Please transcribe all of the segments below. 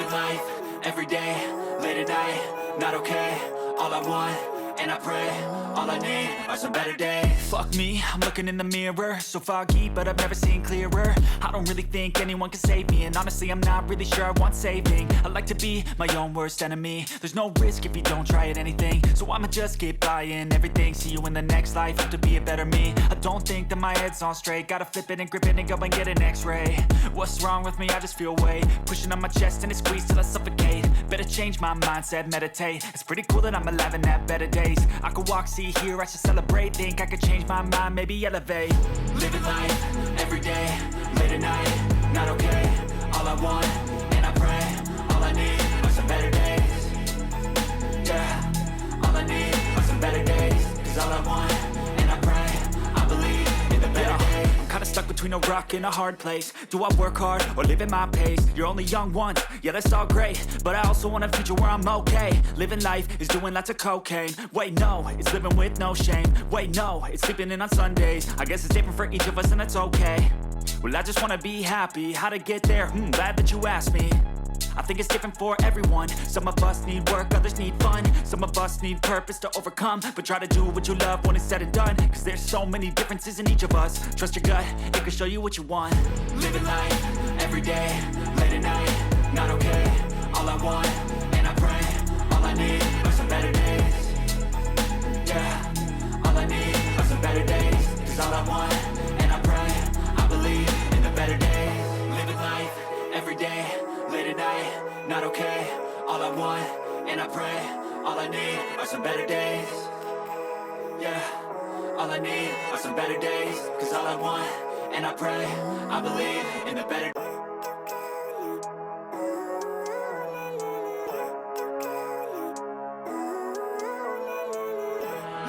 Living life, everyday, late at night, not okay. All I want, and I pray, all I need are some better days. Fuck me, I'm looking in the mirror, so foggy, but I've never seen clearer. I don't really think anyone can save me, and honestly I'm not really sure I want saving. I like to be my own worst enemy. There's no risk if you don't try at anything, so I'ma just keep buying everything. See you in the next life, have to be a better me. I don't think that my head's on straight, gotta flip it and grip it and go and get an x-ray. What's wrong with me? I just feel weight pushing on my chest and it squeezes till I suffocate. Better change my mindset, meditate. It's pretty cool that I'm alive and have better days. I could walk, see, hear, I should celebrate. Think I could change my mind, maybe elevate. Living life, everyday, late at night, not okay. All I want, and I pray, all I need are some better days. Yeah, all I need are some better days. Cause all I want, and I pray, I believe in the better days. I'm kinda stuck between a rock and a hard place. Do I work hard or live at my pace? You're only young once, yeah that's all great, but I also want a future where I'm okay. Living life is doing lots of cocaine. Wait no, it's living with no shame. Wait no, it's sleeping in on Sundays. I guess it's different for each of us and that's okay. Well I just wanna be happy, how to get there? Glad that you asked me. I think it's different for everyone. Some of us need work, others need fun. Some of us need purpose to overcome. But try to do what you love when it's said and done. Cause there's so many differences in each of us. Trust your gut, it can show you what you want. Living life, everyday, late at night, not okay. All I want, and I pray, all I need are some better days. Yeah, all I need are some better days. Cause all I want, and I pray, I believe in the better days. Living life, everyday, late at night, not okay. All I want, and I pray, all I need are some better days. Yeah, all I need are some better days. Cause all I want, and I pray, I believe in the better days.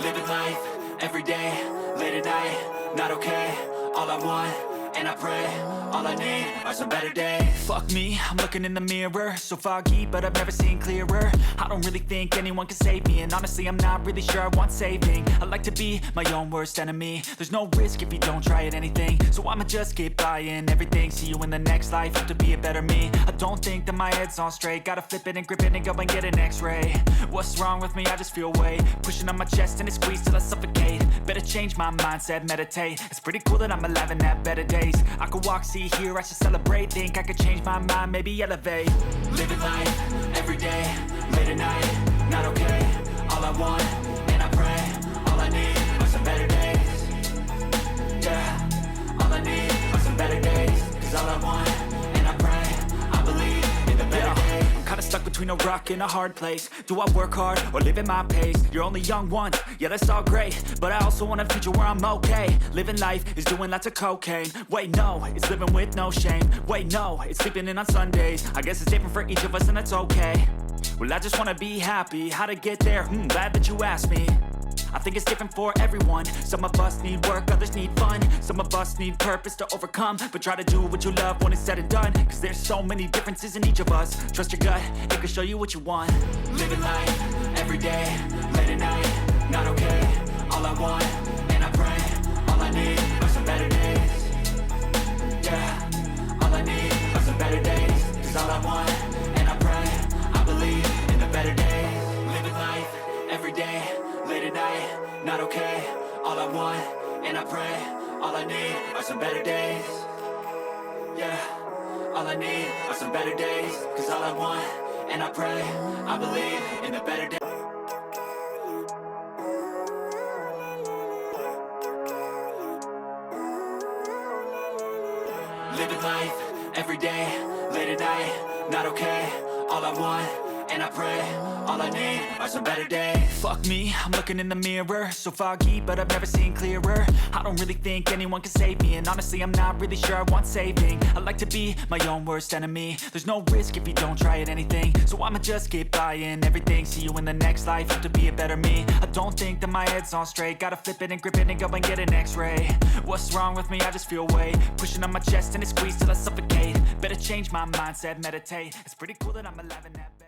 Living life, everyday, late at night, not okay. All I want, and I pray, all I need are some better days. Fuck me, I'm looking in the mirror, so foggy, but I've never seen clearer. I don't really think anyone can save me, and honestly I'm not really sure I want saving. I like to be my own worst enemy. There's no risk if you don't try at anything, so I'ma just keep buying everything. See you in the next life, have to be a better me. I don't think that my head's on straight, gotta flip it and grip it and go and get an x-ray. What's wrong with me? I just feel weight pushing on my chest and it squeezes till I suffocate. Better change my mindset, meditate. It's pretty cool that I'm alive and have better days. I could walk, see, hear, I should celebrate. Think I could change my mind, maybe elevate. Living life, everyday, late at night, not okay. All I want, and I pray, all I need are some better days. Yeah, all I need are some better days. Cause all I want, and I pray, I believe in the better days. I'm kinda stuck between a rock and a hard place. Do I work hard or live at my pace? You're only young once, yeah that's all great, but I also want a future where I'm okay. Living life is doing lots of cocaine. Wait no, it's living with no shame. Wait no, it's sleeping in on Sundays. I guess it's different for each of us and that's okay. Well I just wanna be happy, how to get there? Glad that you asked me. I think it's different for everyone. Some of us need work, others need fun. Some of us need purpose to overcome. But try to do what you love when it's said and done. Cause there's so many differences in each of us. Trust your gut, it can show you what you want. Living life, everyday, late at night, not okay. All I want, and I pray, all I need are some better days. Yeah, all I need are some better days. Cause all I want, and I pray, I believe in the better days. Living life, everyday, late at night, not okay. All I want, and I pray, all I need are some better days. Yeah, all I need are some better days. Cause all I want, and I pray, I believe in the better days. Living life, everyday, late at night, not okay. All I want, and I pray, all I need are some better days. Fuck me, I'm looking in the mirror, so foggy, but I've never seen clearer. I don't really think anyone can save me, and honestly I'm not really sure I want saving. I like to be my own worst enemy. There's no risk if you don't try at anything, so I'ma just keep buying everything. See you in the next life, have to be a better me. I don't think that my head's on straight, gotta flip it and grip it and go and get an x-ray. What's wrong with me? I just feel weight pushing on my chest and it squeezes till I suffocate. Better change my mindset, meditate. It's pretty cool that I'm alive and happy.